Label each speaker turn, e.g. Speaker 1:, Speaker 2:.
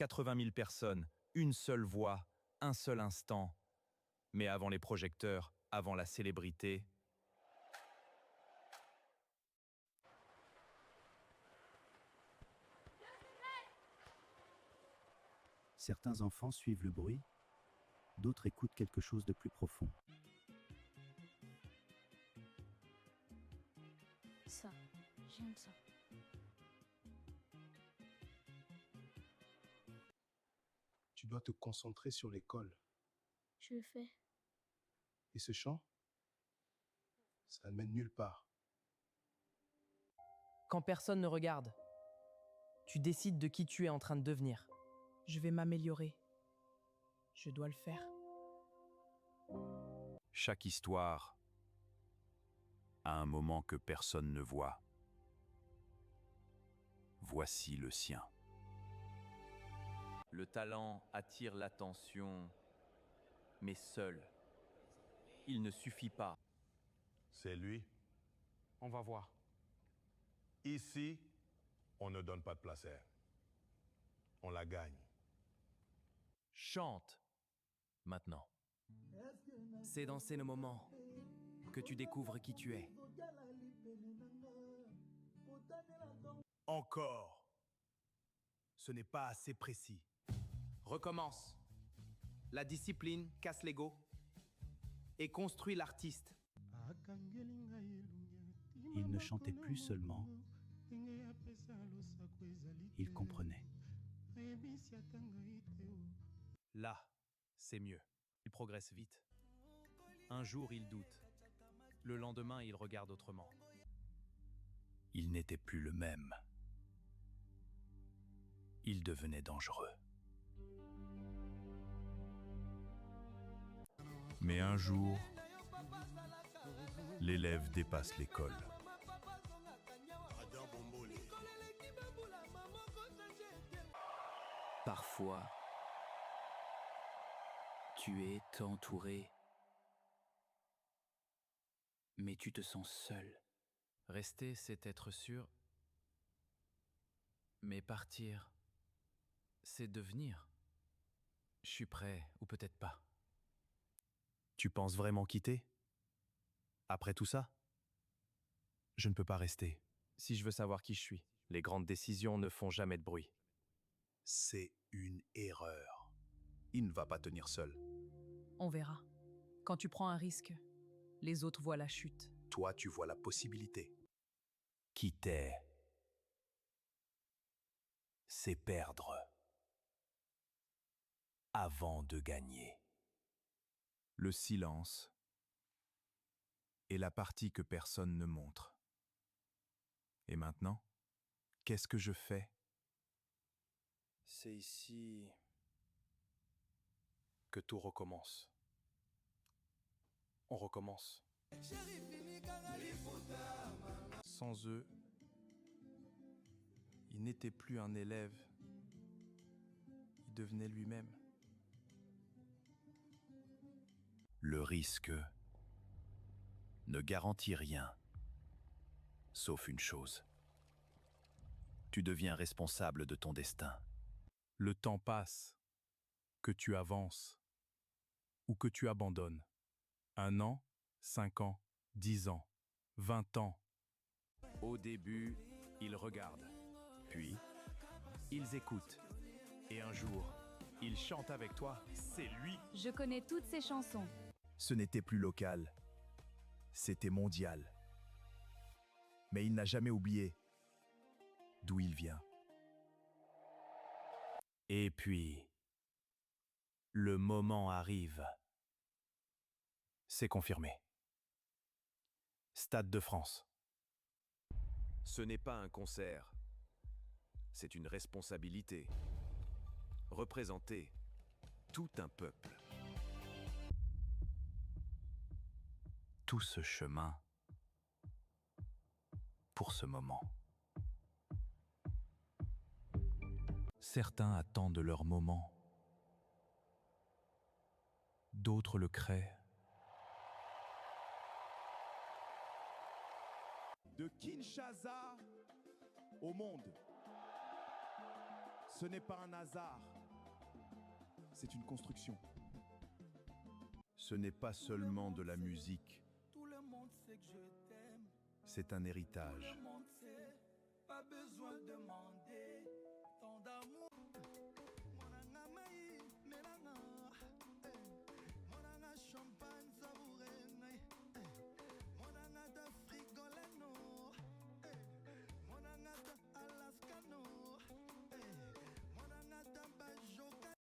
Speaker 1: 80 000 personnes, une seule voix, un seul instant. Mais avant les projecteurs, avant la célébrité,
Speaker 2: Certains enfants suivent le bruit, d'autres écoutent quelque chose de plus profond.
Speaker 3: Ça, j'aime ça.
Speaker 4: Tu dois te concentrer sur l'école.
Speaker 3: Je le fais.
Speaker 4: Et ce chant, ça ne mène nulle part.
Speaker 5: Quand personne ne regarde, tu décides de qui tu es en train de devenir.
Speaker 6: Je vais m'améliorer. Je dois le faire.
Speaker 1: chaque histoire a un moment que personne ne voit. Voici le sien. Le talent attire l'attention, mais seul, il ne suffit pas.
Speaker 7: C'est lui.
Speaker 8: On va voir.
Speaker 7: Ici, on ne donne pas de placard. On la gagne.
Speaker 1: Chante maintenant.
Speaker 5: C'est dans ces moments que tu découvres qui tu es.
Speaker 9: Encore. Ce n'est pas assez précis.
Speaker 5: Recommence. La discipline casse l'ego et construit l'artiste.
Speaker 2: Il ne chantait plus seulement, il comprenait.
Speaker 1: Là, c'est mieux. Il progresse vite. Un jour, il doute. Le lendemain, il regarde autrement. Il n'était plus le même. Il devenait dangereux.
Speaker 7: Mais un jour, l'élève dépasse l'école.
Speaker 10: Parfois, tu es entouré, mais tu te sens seul.
Speaker 1: Rester, c'est être sûr. Mais partir, c'est devenir. Je suis prêt, ou peut-être pas. Tu penses vraiment quitter? Après tout ça? Je ne peux pas rester. Si je veux savoir qui je suis, les grandes décisions ne font jamais de bruit.
Speaker 9: C'est une erreur. Il ne va pas tenir seul.
Speaker 6: On verra. Quand tu prends un risque, les autres voient la chute.
Speaker 9: Toi, tu vois la possibilité.
Speaker 1: Quitter, c'est perdre avant de gagner. Le silence est la partie que personne ne montre. Et maintenant, qu'est-ce que je fais? C'est ici que tout recommence. On recommence. Sans eux, il n'était plus un élève. Il devenait lui-même. Le risque ne garantit rien, sauf une chose. Tu deviens responsable de ton destin. Le temps passe, que tu avances ou que tu abandonnes. 1 an, 5 ans, 10 ans, 20 ans. Au début, ils regardent, puis ils écoutent. Et un jour, ils chantent avec toi. C'est lui.
Speaker 3: Je connais toutes ces chansons.
Speaker 9: Ce n'était plus local. C'était mondial. Mais il n'a jamais oublié d'où il vient.
Speaker 1: Et puis, le moment arrive. C'est confirmé. Stade de France. Ce n'est pas un concert. C'est une responsabilité. Représenter tout un peuple. Tout ce chemin pour ce moment. Certains attendent leur moment. D'autres le créent.
Speaker 11: De Kinshasa au monde. Ce n'est pas un hasard. C'est une construction.
Speaker 1: Ce n'est pas seulement de la musique. C'est un héritage.
Speaker 12: Pas besoin de demander tant d'amour.